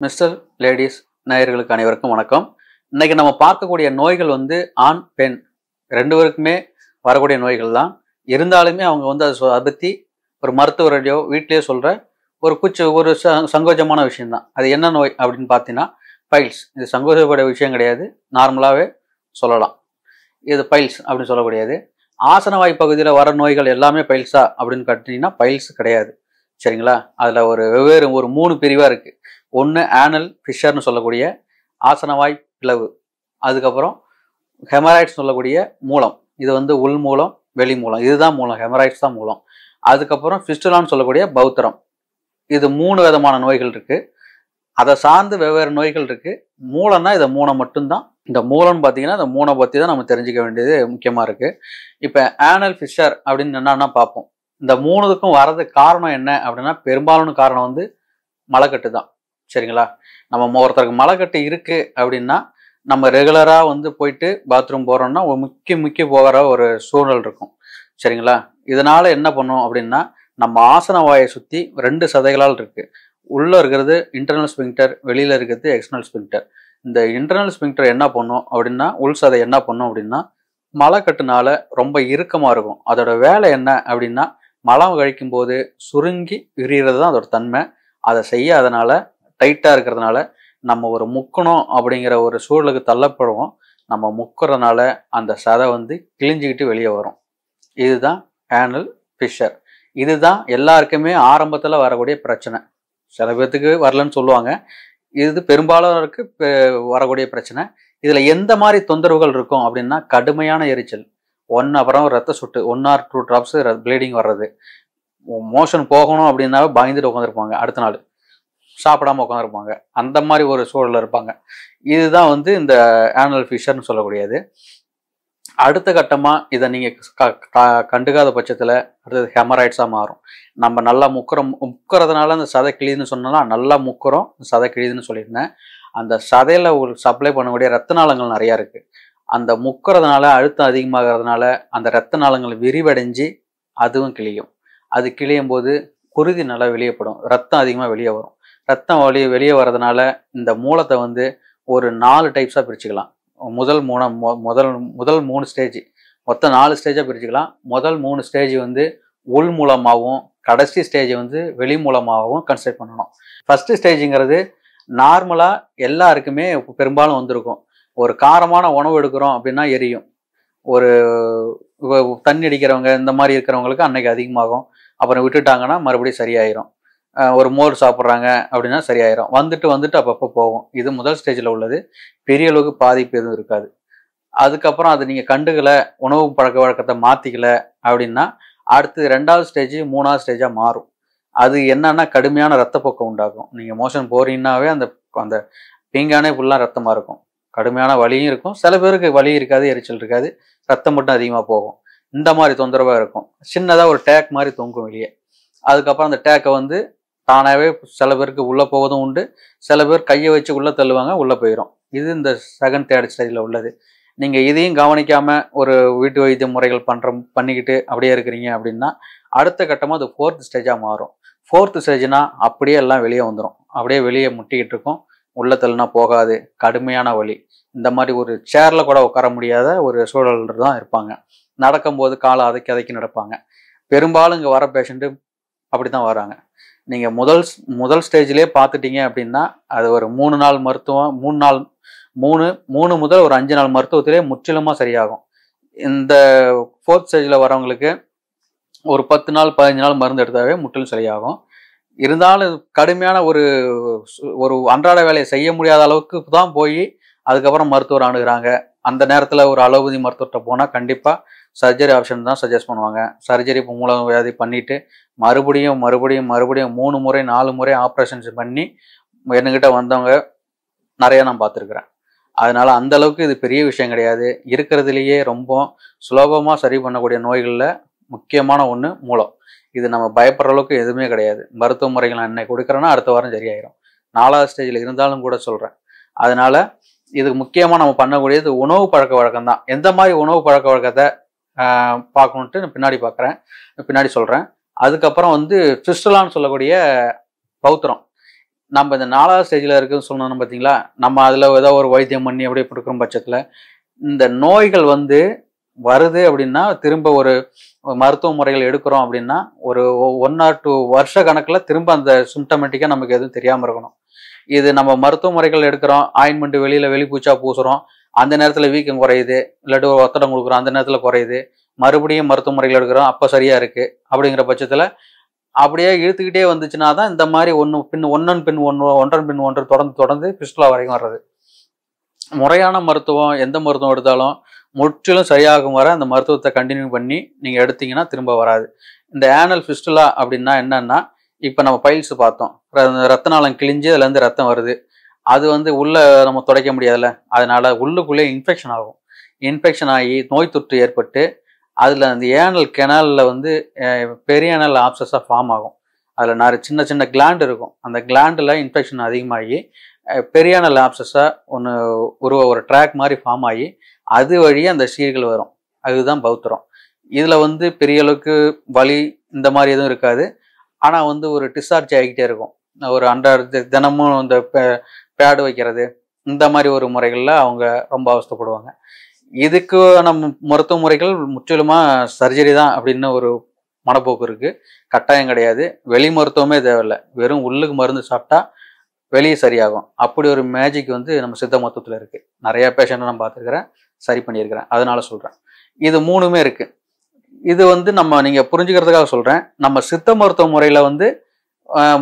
Mister ladies நேயர்களுக்கு அனைவருக்கும் வணக்கம். இன்னைக்கு நம்ம பார்க்கக்கூடிய நோய்கள் ஆண் பெண் ரெண்டு பேருக்குமே வரக்கூடிய நோய்கள் தான். இருந்தாலுமே அவங்க அதை பற்றி ஒரு மருத்துவரையோ வீட்டிலேயோ சொல்கிற ஒரு சங்கோஜமான விஷயம்தான். அது என்ன நோய் அப்படின்னு பார்த்தீங்கன்னா பைல்ஸ். இது சங்கோஜப்பட விஷயம் கிடையாது, நார்மலாகவே சொல்லலாம். இது பைல்ஸ் அப்படின்னு சொல்லக்கூடியது. ஆசனவாய் பகுதியில் வர நோய்கள் எல்லாமே பைல்ஸா அப்படின்னு கேட்டிங்கன்னா பைல்ஸ் கிடையாது. சரிங்களா? அதில் வெவ்வேறு 3 பிரிவாக இருக்குது. ஒன்று ஆனல் ஃபிஷர்னு சொல்லக்கூடிய ஆசனவாய் பிளவு, அதுக்கப்புறம் ஹெமராய்ட்ஸ் சொல்லக்கூடிய மூலம். இது உள் மூலம், வெளி மூலம், இதுதான் மூலம், ஹெமராய்ட்ஸ் தான் மூலம். அதுக்கப்புறம் ஃபிஸ்டுலான்னு சொல்லக்கூடிய பௌத்திரம். இது 3 விதமான நோய்கள் இருக்குது. அதை சார்ந்து வெவ்வேறு நோய்கள் இருக்குது. மூலம்னா இதை 3 மட்டும்தான். இந்த மூலம்னு பார்த்தீங்கன்னா இந்த 3 பற்றி தான் நம்ம தெரிஞ்சுக்க வேண்டியது முக்கியமாக இருக்குது. இப்போ ஆனல் ஃபிஷர் அப்படின்னு என்னன்னா பார்ப்போம். இந்த 3க்கும் வர்றதுக்கு காரணம் என்ன அப்படின்னா பெரும்பாலான காரணம் மலைக்கட்டு தான். சரிங்களா? நம்ம ஒருத்தருக்கு மலைக்கட்டு இருக்குது அப்படின்னா நம்ம ரெகுலராக போயிட்டு பாத்ரூம் போகிறோம்னா முக்கி போகிற ஒரு சூழல் இருக்கும். சரிங்களா? இதனால் என்ன பண்ணும் அப்படின்னா நம்ம ஆசன வாயை சுற்றி 2 சதைகளால் இருக்குது. உள்ளே இருக்கிறது இன்டர்னல் ஸ்பிங்டர், வெளியில் இருக்கிறது எக்ஸ்டர்னல் ஸ்பிங்டர். இந்த இன்டர்னல் ஸ்பிங்டர் என்ன பண்ணும் அப்படின்னா உள் சதை என்ன பண்ணும் அப்படின்னா மலைக்கட்டுனால ரொம்ப இறுக்கமாக இருக்கும். அதோட வேலை என்ன அப்படின்னா மலம் கழிக்கும் போது சுருங்கி விரிகிறது தான் அதோட தன்மை. அதை செய்யாதனால டைட்டாக இருக்கிறதுனால நம்ம முக்கணும் அப்படிங்கிற ஒரு சூழலுக்கு தள்ளப்படுவோம். நம்ம முக்கிறதுனால அந்த சதை கிழிஞ்சிக்கிட்டு வெளியே வரும். இதுதான் ஆனல் ஃபிஷர். இதுதான் எல்லாருக்குமே ஆரம்பத்தில் வரக்கூடிய பிரச்சனை. சில பேர்த்துக்கு வரலன்னு சொல்லுவாங்க. இது பெரும்பாலானோருக்கு வரக்கூடிய பிரச்சனை. இதில் எந்த மாதிரி தொந்தரவுகள் இருக்கும் அப்படின்னா கடுமையான எரிச்சல், அப்புறம் ரத்த சொட்டு, 1 or 2 drops ப்ளீடிங் வர்றது, மோஷன் போகணும் அப்படின்னாவே பயந்துட்டு உட்காந்துருப்பாங்க, அடுத்த நாள் சாப்பிடாம உட்காந்துருப்பாங்க, அந்த மாதிரி ஒரு சூழலில் இருப்பாங்க. இதுதான் இந்த ஆனல் ஃபிஷர்னு சொல்லக்கூடியது. அடுத்த கட்டமாக இதை நீங்கள் கண்டுக்காத பட்சத்தில் அடுத்தது ஹெமராய்ட்ஸாக மாறும். நம்ம நல்லா முக்கிறதுனால அந்த சதை கிழிதுன்னு சொன்னாலும் நல்லா முக்கிறோம், சதை கிழிதுன்னு சொல்லியிருந்தேன். அந்த சதையில் சப்ளை பண்ணக்கூடிய ரத்த நாளங்கள் நிறையா இருக்குது. அந்த முக்கிறதுனால அழுத்தம் அதிகமாகிறதுனால அந்த ரத்த நாளங்கள் விரிவடைஞ்சு அதுவும் கிழியும். அது கிழியும் போது குருதி நல்லா வெளியப்படும், ரத்தம் அதிகமாக வெளியே வரும். ரத்தம் வெளியே வர்றதுனால இந்த மூலத்தை ஒரு 4 டைப்ஸாக பிரிச்சுக்கலாம். முதல் 3 ஸ்டேஜ், மொத்தம் 4 ஸ்டேஜாக பிரிச்சுக்கலாம். முதல் 3 ஸ்டேஜ் உள் மூலமாகவும் கடைசி ஸ்டேஜ் வெளி மூலமாகவும் கன்சிடர் பண்ணணும். ஃபர்ஸ்ட் ஸ்டேஜுங்கிறது நார்மலாக எல்லாருக்குமே பெரும்பாலும் வந்திருக்கும். ஒரு காரமான உணவு எடுக்கிறோம் அப்படின்னா எரியும். ஒரு தண்ணி அடிக்கிறவங்க இந்த மாதிரி இருக்கிறவங்களுக்கு அன்னைக்கு அதிகமாகும். அப்புறம் விட்டுட்டாங்கன்னா மறுபடியும் சரியாயிரும். ஒரு மோர் சாப்பிட்றாங்க அப்படின்னா சரியாயிரும். வந்துட்டு அப்பப்போ போகும். இது முதல் ஸ்டேஜில் உள்ளது. பெரிய அளவுக்கு பாதிப்பு எதுவும் இருக்காது. அதுக்கப்புறம் அது நீங்கள் கண்டுக்கலை, உணவு பழக்க வழக்கத்தை மாற்றிக்கல அப்படின்னா அடுத்து 2வது ஸ்டேஜ் 3வது ஸ்டேஜாக மாறும். அது என்னன்னா கடுமையான ரத்தப்போக்கம் உண்டாகும். நீங்கள் மோஷன் போறீங்கன்னாவே அந்த பீங்கானே ஃபுல்லாக ரத்தமாக இருக்கும். கடுமையான வலியும் இருக்கும். சில பேருக்கு வலி இருக்காது, எரிச்சல் இருக்காது, ரத்தம் மட்டும் அதிகமாக போகும். இந்த மாதிரி தொந்தரவாக இருக்கும். சின்னதாக ஒரு டேக் மாதிரி தொங்கும் வெளியே. அதுக்கப்புறம் அந்த டேக்கை தானாகவே சில பேருக்கு உள்ளே போவதும் உண்டு. சில பேர் கையை வச்சு உள்ளே தள்ளுவாங்க, உள்ளே போயிடும். இது இந்த 2nd 3rd ஸ்டேஜில் உள்ளது. நீங்கள் இதையும் கவனிக்காமல் ஒரு வீட்டு வைத்திய முறைகள் பண்ணிக்கிட்டு அப்படியே இருக்கிறீங்க அப்படின்னா அடுத்த கட்டமாக அது 4th ஸ்டேஜாக மாறும். 4th ஸ்டேஜ்னா அப்படியே எல்லாம் வெளியே வந்துடும். அப்படியே வெளியே முட்டிக்கிட்டு இருக்கும். உள்ள தள்ளுனா போகாது, கடுமையான வலி. இந்த மாதிரி ஒரு சேரில் கூட உட்கார முடியாத ஒரு சூழல் தான் இருப்பாங்க. நடக்கும்போது காலை அதக்கி நடப்பாங்க. பெரும்பாலும் இங்கே வர பேஷண்ட்டு அப்படி தான் வராங்க. நீங்கள் முதல் ஸ்டேஜ்லேயே பார்த்துட்டீங்க அப்படின்னா அது ஒரு 3 நாள் மருத்துவம், 3 முதல் ஒரு 5 நாள் மருத்துவத்திலே முற்றிலுமாக சரியாகும். இந்த 4th ஸ்டேஜில் வரவங்களுக்கு ஒரு 10 நாள் 15 நாள் மருந்து எடுத்தாவே முற்றிலும் சரியாகும். இருந்தாலும் கடுமையான ஒரு அன்றாட வேலையை செய்ய முடியாத அளவுக்கு தான் போய் அதுக்கப்புறம் மருத்துவர் அணுகிறாங்க. அந்த நேரத்தில் ஒரு அலோபதி மருத்துவர்கிட்ட போனால் கண்டிப்பாக சர்ஜரி ஆப்ஷன் தான் சஜஸ்ட் பண்ணுவாங்க. சர்ஜரி மூல வியாதி பண்ணிவிட்டு மறுபடியும் 3 முறை 4 முறை ஆப்ரேஷன்ஸ் பண்ணி என்கிட்ட வந்தவங்க நிறையா நான் பார்த்துருக்குறேன். அதனால் அந்த அளவுக்கு இது பெரிய விஷயம் கிடையாது. இருக்கிறதுலையே ரொம்ப சுலபமாக சரி பண்ணக்கூடிய நோய்களில் முக்கியமான ஒன்று மூலம். இது நம்ம பயப்படுற அளவுக்கு எதுவுமே கிடையாது. மருத்துவ முறைகள் நான் இன்னைக்கு கொடுக்குறேன்னா அடுத்த வாரம் சரியாயிரும். 4வது ஸ்டேஜில் இருந்தாலும் கூட சொல்கிறேன். அதனால் இதுக்கு முக்கியமாக நம்ம பண்ணக்கூடியது உணவு பழக்க வழக்கம் தான். எந்த மாதிரி உணவு பழக்க வழக்கத்தை பார்க்கணுன்ட்டு நான் பின்னாடி சொல்கிறேன். அதுக்கப்புறம் ஃபிஸ்டுலான்னு சொல்லக்கூடிய பௌத்திரம். நம்ம இந்த 4வது ஸ்டேஜில் இருக்குன்னு சொன்னோம் பார்த்தீங்களா, நம்ம அதில் ஏதோ ஒரு வைத்தியம் பண்ணி அப்படியே கொடுக்குற பட்சத்தில் இந்த நோய்கள் வந்து வருது அப்படின்னா திரும்ப ஒரு மருத்துவ முறைகள் எடுக்கிறோம் அப்படின்னா ஒரு 1 or 2 வருஷ கணக்கில் திரும்ப அந்த சிம்டமேட்டிக்காக நமக்கு எதுவும் தெரியாமல் இருக்கணும். இது நம்ம மருத்துவ முறைகள் எடுக்கிறோம், ஆயின்மெண்ட் வெளியில் வெளிப்பூச்சா பூசுகிறோம், அந்த நேரத்தில் வீக்கம் குறையுது, இல்லாட்டி ஒரு ஒத்தடம் கொடுக்குறோம், அந்த நேரத்தில் குறையுது, மறுபடியும் மருத்துவ முறைகள் எடுக்கிறோம், அப்போ சரியாக இருக்குது. அப்படிங்கிற பட்சத்தில் அப்படியே இழுத்துக்கிட்டே வந்துச்சுன்னா தான் இந்த மாதிரி ஒன்றன் பின் ஒன்று தொடர்ந்து பிஸ்டுலா வரைக்கும் வர்றது. முறையான மருத்துவம் எந்த மருத்துவம் எடுத்தாலும் முற்றிலும் சரியாகும் வர அந்த மருத்துவத்தை கண்டினியூ பண்ணி நீங்கள் எடுத்தீங்கன்னா திரும்ப வராது. இந்த ஆனல் பிஸ்டுலா அப்படின்னா என்னன்னா, இப்போ நம்ம பைல்ஸ் பார்த்தோம், ரத்த நாளம் கிழிஞ்சு அதுலேருந்து ரத்தம் வருது, அது வந்து உள்ளே நம்ம துடைக்க முடியாதுல்ல, அதனால உள்ளுக்குள்ளே இன்ஃபெக்ஷன் ஆகும். இன்ஃபெக்ஷன் ஆகி நோய் தொற்று ஏற்பட்டு அதில் அந்த ஏனல் கெனாலில் வந்து பெரிய ஏனல் ஆப்சஸாக ஃபார்ம் ஆகும். அதில் நிறைய சின்ன சின்ன கிளாண்ட் இருக்கும், அந்த கிளாண்டில் இன்ஃபெக்ஷன் அதிகமாகி பெரிய ஏனல் ஆப்சஸாக ஒரு ட்ராக் மாதிரி ஃபார்ம் ஆகி அது வழியே அந்த சீர்கள் வரும். அதுதான் பௌத்திரம். இதில் வந்து பெரிய அளவுக்கு வலி இந்த மாதிரி எதுவும் இருக்காது. ஆனால் வந்து ஒரு டிஸ்சார்ஜ் ஆகிக்கிட்டே இருக்கும். ஒரு தினமும் இந்த பேடு வைக்கிறது இந்த மாதிரி ஒரு முறைகளில் அவங்க ரொம்ப அவஸ்தைப்படுவாங்க. இதுக்கு நம்ம மருத்துவ முறைகள் முற்றிலுமாக சர்ஜரி தான் அப்படின்னு ஒரு மனப்போக்கு இருக்குது. கட்டாயம் கிடையாது. வெளி மருத்துவமே தேவையில்லை, வெறும் உள்ளுக்கு மருந்து சாப்பிட்டா வெளியே சரியாகும். அப்படி ஒரு மேஜிக் வந்து நம்ம சித்த மருத்துவத்தில் இருக்குது. நிறைய பேஷண்ட்டை நான் பார்த்துருக்கிறேன், சரி பண்ணியிருக்கிறேன், அதனால சொல்கிறேன். இது 3மே இருக்குது. இது வந்து நீங்கள் புரிஞ்சுக்கிறதுக்காக சொல்கிறேன். நம்ம சித்த மருத்துவ முறையில் வந்து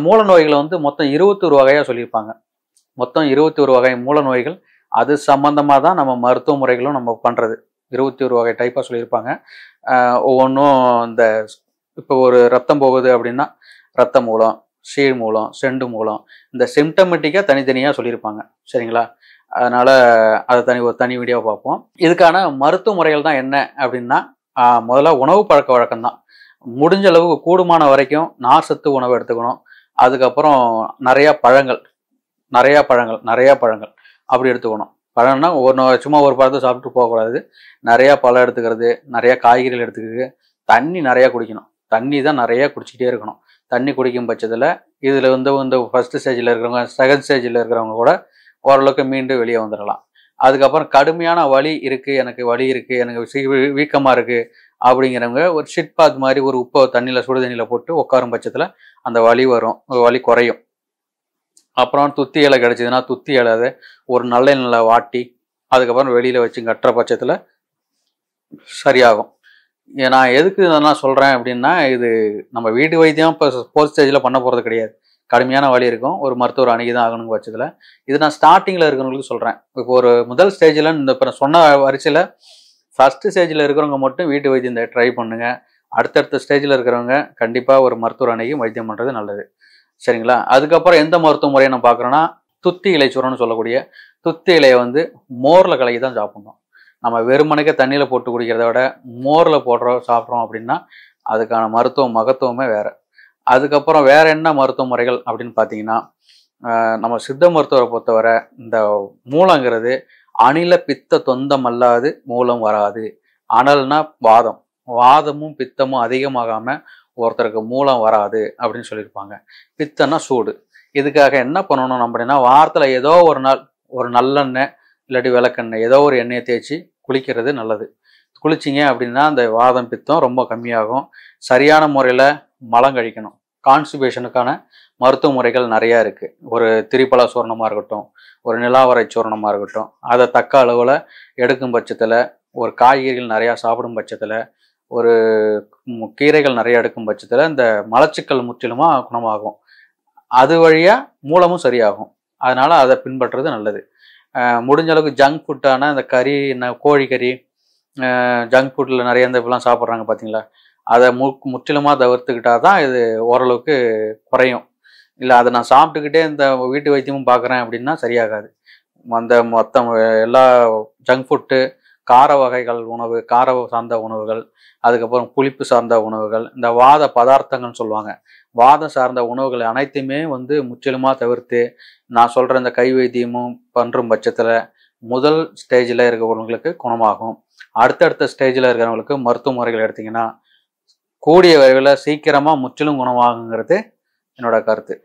மூல நோய்களை வந்து மொத்தம் 21 வகையாக சொல்லியிருப்பாங்க. மொத்தம் 21 வகை மூல நோய்கள். அது சம்மந்தமாக தான் நம்ம மருத்துவ முறைகளும் நம்ம பண்ணுறது. 21 வகை டைப்பாக சொல்லியிருப்பாங்க. ஒவ்வொன்றும் இந்த இப்போ ஒரு ரத்தம் போகுது அப்படின்னா ரத்த மூலம், சீழ் மூலம், செண்டு மூலம், இந்த சிம்டமெட்டிக்காக தனித்தனியாக சொல்லியிருப்பாங்க. சரிங்களா? அதனால் அதை ஒரு தனி வீடியோ பார்ப்போம். இதுக்கான மருத்துவ முறைகள் தான் என்ன அப்படின்னா, முதல்ல உணவு பழக்க வழக்கம் தான். முடிஞ்ச அளவுக்கு கூடுமான வரைக்கும் நார் சத்து உணவு எடுத்துக்கணும். அதுக்கப்புறம் நிறையா பழங்கள் அப்படி எடுத்துக்கணும். பழம்னா சும்மா ஒரு பழத்தை சாப்பிட்டு போகக்கூடாது. நிறையா பழம் எடுத்துக்கிறது, நிறையா காய்கறிகள் எடுத்துக்கிறது, தண்ணி நிறையா குடிக்கணும். தண்ணி தான் நிறையா குடிச்சிக்கிட்டே இருக்கணும். தண்ணி குடிக்கும் பட்சத்தில் இதில் வந்து இந்த ஃபஸ்ட்டு ஸ்டேஜில் இருக்கிறவங்க, செகண்ட் ஸ்டேஜில் இருக்கிறவங்க கூட ஓரளவுக்கு மீண்டு வெளியே வந்துடலாம். அதுக்கப்புறம் கடுமையான வலி இருக்குது, எனக்கு வீக்கமாக இருக்குது அப்படிங்கிறவங்க ஒரு ஷிட் பாத் மாதிரி ஒரு உப்பை சுடு தண்ணியில் போட்டு உட்காரும் பட்சத்தில் அந்த வலி குறையும். அப்புறம் துத்தி இலை கிடச்சிதுன்னா துத்தி இலை ஒரு நல்ல வாட்டி அதுக்கப்புறம் வெளியில் வச்சு கட்டுற பட்சத்தில் சரியாகும். நான் எதுக்கு இதெல்லாம் சொல்கிறேன் அப்படின்னா, இது நம்ம வீட்டு வைத்தியம் இப்போ போஸ்ட் ஸ்டேஜில் பண்ண போகிறது கிடையாது. கடுமையான வலி இருக்கும், ஒரு மருத்துவர் அணுகி தான் ஆகணுங்க பட்சத்தில். இது நான் ஸ்டார்டிங்கில் இருக்கிறவங்களுக்கு சொல்கிறேன். இப்போ ஒரு முதல் ஸ்டேஜில் இந்த இப்போ சொன்ன வரிசையில் ஃபஸ்ட்டு ஸ்டேஜில் இருக்கிறவங்க மட்டும் வீட்டு வைத்தியம் ட்ரை பண்ணுங்கள். அடுத்தடுத்த ஸ்டேஜில் இருக்கிறவங்க கண்டிப்பாக ஒரு மருத்துவர் அணுகி வைத்தியம் பண்ணுறது நல்லது. சரிங்களா? அதுக்கப்புறம் எந்த மருத்துவ முறையை நான் பார்க்குறேன்னா, துத்தி இலை சூரன்னு சொல்லக்கூடிய துத்தி இலையை வந்து மோரில் கலக்கி தான் சாப்பிடணும். நம்ம வெறுமனைக்க தண்ணியில் போட்டு குடிக்கிறத விட மோரில் சாப்பிட்றோம் அப்படின்னா அதுக்கான மகத்துவமே வேறு. அதுக்கப்புறம் வேறு என்ன மருத்துவ முறைகள் அப்படின்னு பார்த்தீங்கன்னா, நம்ம சித்த மருத்துவரை பொறுத்தவரை இந்த மூலங்கிறது அணில பித்த தொந்தம் அல்லாது மூலம் வராது. அனல்னா வாதமும் பித்தமும் அதிகமாகாமல் ஒருத்தருக்கு மூலம் வராது அப்படின்னு சொல்லியிருப்பாங்க. பித்தன்னா சூடு. இதுக்காக என்ன பண்ணணும் அப்படின்னா, வாரத்தில் ஏதோ ஒரு நாள் ஒரு நல்லெண்ணெய் இல்லாட்டி விளக்கெண்ணெய் ஏதோ ஒரு எண்ணெயை தேய்ச்சி குளிக்கிறது நல்லது. குளிச்சிங்க அப்படின்னா அந்த வாதம் பித்தம் ரொம்ப கம்மியாகும். சரியான முறையில் மலம் கழிக்கணும். கான்ஸ்டிபேஷனுக்கான மருத்துவ முறைகள் நிறையா இருக்குது. ஒரு திரிபலா சூரணமாக இருக்கட்டும், ஒரு நிலாவரை சூரணமாக இருக்கட்டும், அதை தக்க அளவில் எடுக்கும் பட்சத்தில், ஒரு காய்கறிகள் நிறையா சாப்பிடும் பட்சத்தில், ஒரு கீரைகள் நிறைய எடுக்கும் பட்சத்தில் இந்த மலச்சிக்கல் முற்றிலுமாக குணமாகும். அது வழியாக மூலமும் சரியாகும். அதனால் அதை பின்பற்றுறது நல்லது. முடிஞ்ச அளவுக்கு ஜங்க் ஃபுட்டான இந்த கறி, கோழிக்கறி, ஜங்க் ஃபுட்டில் நிறைய இந்த இப்பெல்லாம் சாப்பிட்றாங்க பார்த்தீங்களா, அதை முற்றிலுமாக தவிர்த்துக்கிட்டால் தான் இது ஓரளவுக்கு குறையும். இல்லை அதை நான் சாப்பிட்டுக்கிட்டே இந்த வீட்டு வைத்தியமும் பார்க்குறேன் அப்படின்னா சரியாகாது. மொத்தம் எல்லா ஜங்க் ஃபுட்டு, கார வகைகள் உணவு, கார சார்ந்த உணவுகள், அதுக்கப்புறம் புளிப்பு சார்ந்த உணவுகள், இந்த வாத பதார்த்தங்கள்னு சொல்லுவாங்க, வாதம் சார்ந்த உணவுகள் அனைத்துமே வந்து முற்றிலுமாக தவிர்த்து நான் சொல்கிற இந்த கை வைத்தியமும் பண்ணுற பட்சத்தில் முதல் ஸ்டேஜில் இருக்கிறவங்களுக்கு குணமாகும். அடுத்தடுத்த ஸ்டேஜில் இருக்கிறவங்களுக்கு மருத்துவ முறைகள் எடுத்திங்கன்னா கூடிய விரைவில் சீக்கிரமாக முற்றிலும் குணமாகுங்கிறது என்னோட கருத்து.